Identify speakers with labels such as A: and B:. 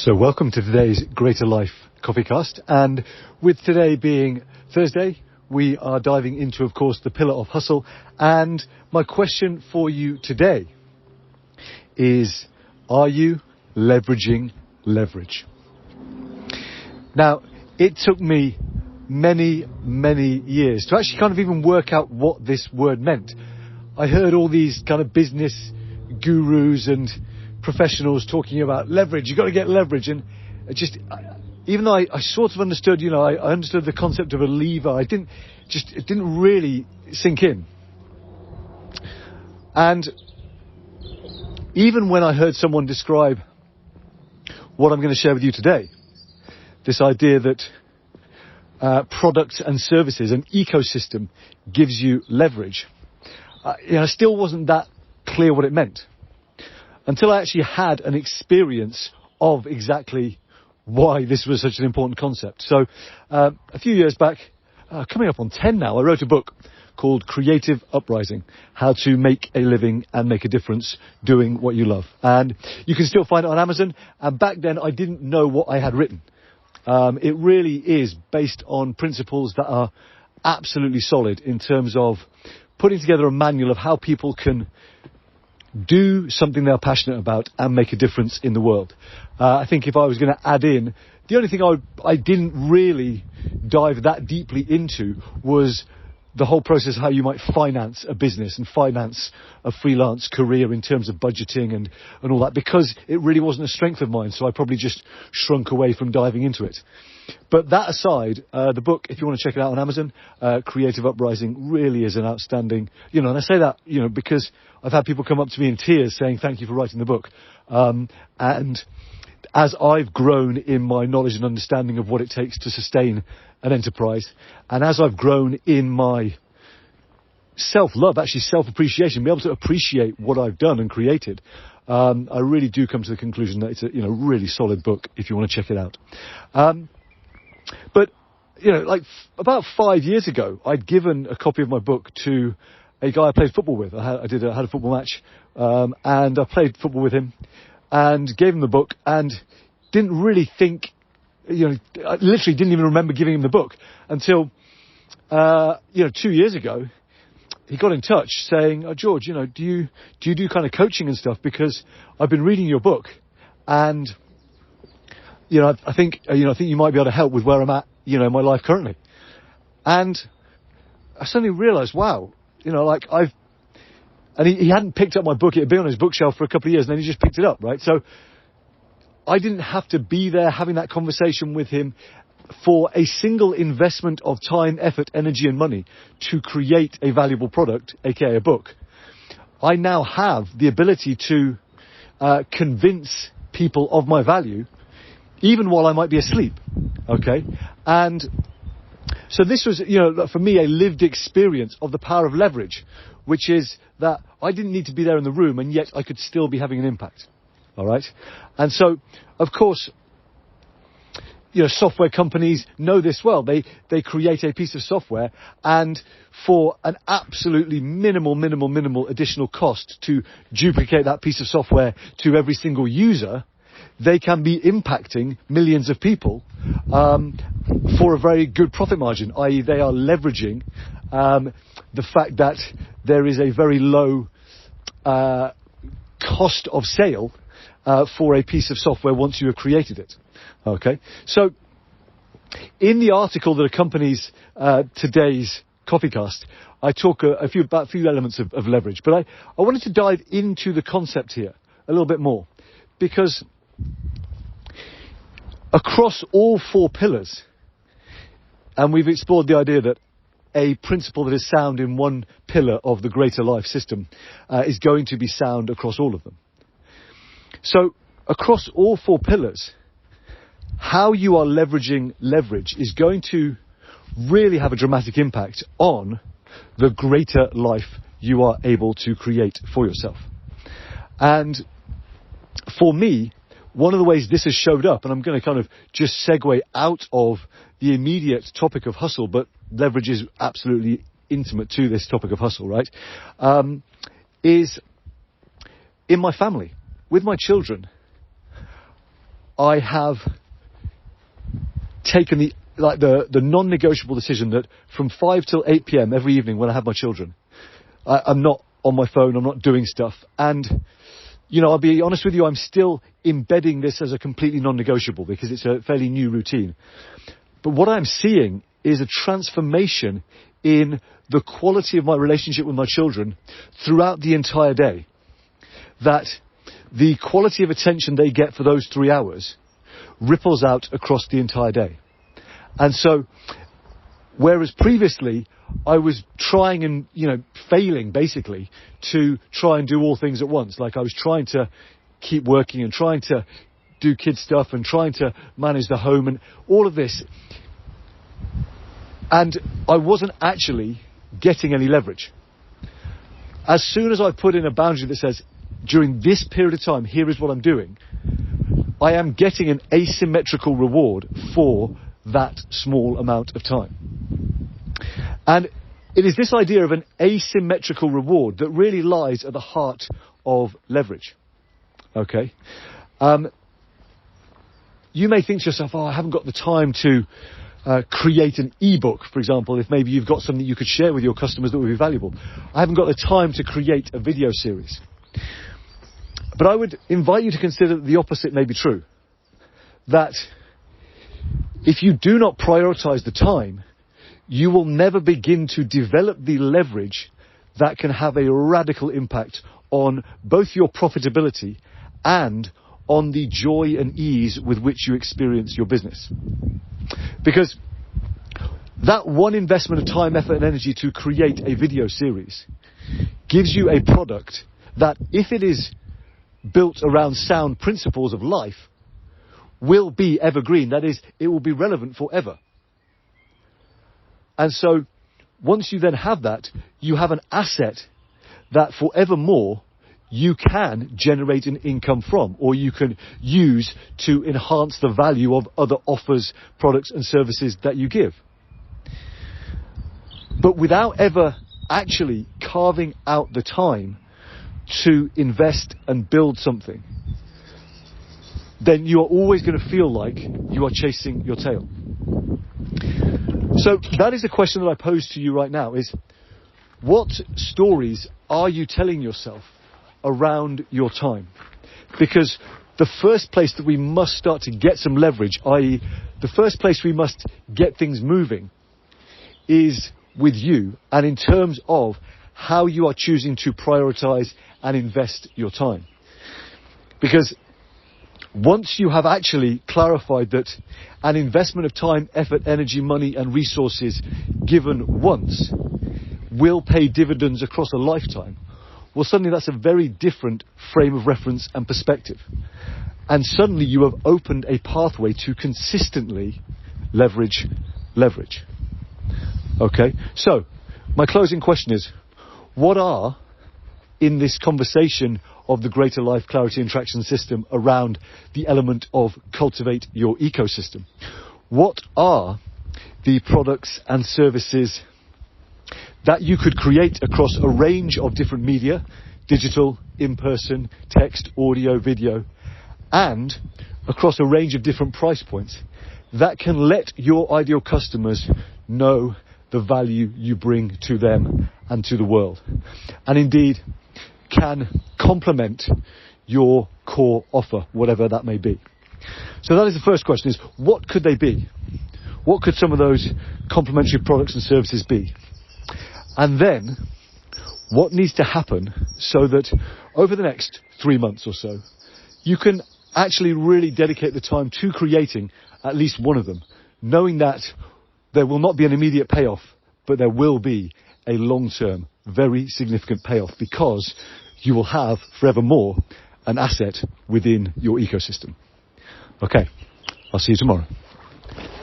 A: So welcome to today's Greater Life CoffeeCast, and with today being Thursday, we are diving into, of course, the pillar of hustle. And my question for you today is, are you leveraging leverage? Now, it took me many years to actually kind of even work out what this word meant. I heard all these kind of business gurus and professionals talking about leverage. You've got to get leverage. And even though I sort of understood, I understood the concept of a lever, it didn't really sink in. And even when I heard someone describe what I'm going to share with you today, this idea that products and services, an ecosystem, gives you leverage, I still wasn't that clear what it meant until I actually had an experience of exactly why this was such an important concept. So a few years back, coming up on 10 now, I wrote a book called Creative Uprising, How to Make a Living and Make a Difference Doing What You Love. And you can still find it on Amazon. And back then, I didn't know what I had written. It really is based on principles that are absolutely solid in terms of putting together a manual of how people can do something they're passionate about and make a difference in the world. I think if I was going to add in, the only thing I didn't really dive that deeply into was the whole process of how you might finance a business and finance a freelance career in terms of budgeting and all that, because it really wasn't a strength of mine. So I probably just shrunk away from diving into it. But that aside, the book, if you want to check it out on Amazon, Creative Uprising, really is an outstanding, and I say that, because I've had people come up to me in tears saying, thank you for writing the book. And as I've grown in my knowledge and understanding of what it takes to sustain an enterprise, and as I've grown in my self-love, actually self-appreciation, be able to appreciate what I've done and created, I really do come to the conclusion that it's a really solid book if you want to check it out. But about 5 years ago, I'd given a copy of my book to a guy I played football with. I had a football match, and I played football with him, and gave him the book, and didn't really think, I literally didn't even remember giving him the book until, 2 years ago, he got in touch saying, "Oh, George, do you do kind of coaching and stuff? Because I've been reading your book, and I think you might be able to help with where I'm at, in my life currently." And I suddenly realised, wow, and he hadn't picked up my book. It had been on his bookshelf for a couple of years, and then he just picked it up, right? So I didn't have to be there having that conversation with him for a single investment of time, effort, energy, and money to create a valuable product, aka a book. I now have the ability to convince people of my value, even while I might be asleep, okay? And so this was, for me, a lived experience of the power of leverage, which is that I didn't need to be there in the room, and yet I could still be having an impact, all right? And so, of course, software companies know this well. They create a piece of software, and for an absolutely minimal additional cost to duplicate that piece of software to every single user, they can be impacting millions of people for a very good profit margin, i.e. they are leveraging the fact that there is a very low cost of sale for a piece of software once you have created it. Okay, so in the article that accompanies today's CoffeeCast, I talk about a few elements of leverage, but I wanted to dive into the concept here a little bit more, because across all four pillars, and we've explored the idea that a principle that is sound in one pillar of the Greater Life system is going to be sound across all of them. So across all four pillars, how you are leveraging leverage is going to really have a dramatic impact on the greater life you are able to create for yourself. And for me, one of the ways this has showed up, and I'm going to kind of just segue out of the immediate topic of hustle, but leverage is absolutely intimate to this topic of hustle, right? Is in my family, with my children. I have taken the non-negotiable decision that from 5 till 8 p.m. every evening when I have my children, I'm not on my phone, I'm not doing stuff. And, I'll be honest with you, I'm still embedding this as a completely non-negotiable because it's a fairly new routine. But what I'm seeing is a transformation in the quality of my relationship with my children throughout the entire day. That the quality of attention they get for those 3 hours ripples out across the entire day. And so, whereas previously I was trying and, failing basically to try and do all things at once. Like I was trying to keep working and trying to do kid stuff and trying to manage the home and all of this. And I wasn't actually getting any leverage. As soon as I put in a boundary that says, during this period of time, here is what I'm doing, I am getting an asymmetrical reward for that small amount of time. And it is this idea of an asymmetrical reward that really lies at the heart of leverage. Okay? You may think to yourself, I haven't got the time to create an ebook, for example, if maybe you've got something you could share with your customers that would be valuable. I haven't got the time to create a video series. But I would invite you to consider that the opposite may be true. That if you do not prioritize the time, you will never begin to develop the leverage that can have a radical impact on both your profitability and on the joy and ease with which you experience your business. Because that one investment of time, effort and energy to create a video series gives you a product that, if it is built around sound principles of life, will be evergreen. That is, it will be relevant forever. And so, once you then have that, you have an asset that forevermore you can generate an income from, or you can use to enhance the value of other offers, products and services that you give. But without ever actually carving out the time to invest and build something, then you are always going to feel like you are chasing your tail. So that is the question that I pose to you right now, is what stories are you telling yourself around your time? Because the first place that we must start to get some leverage, i.e. the first place we must get things moving, is with you, and in terms of how you are choosing to prioritize and invest your time. Because once you have actually clarified that an investment of time, effort, energy, money and resources given once will pay dividends across a lifetime, well, suddenly that's a very different frame of reference and perspective. And suddenly you have opened a pathway to consistently leverage. Okay, so my closing question is, what are, in this conversation of the Greater Life Clarity and Traction System around the element of cultivate your ecosystem, what are the products and services that you could create across a range of different media, digital, in-person, text, audio, video, and across a range of different price points that can let your ideal customers know the value you bring to them and to the world, and indeed can complement your core offer, whatever that may be. So that is the first question, is what could they be? What could some of those complementary products and services be? And then, what needs to happen so that over the next 3 months or so, you can actually really dedicate the time to creating at least one of them, knowing that there will not be an immediate payoff, but there will be a long-term, very significant payoff, because you will have forevermore an asset within your ecosystem. Okay, I'll see you tomorrow.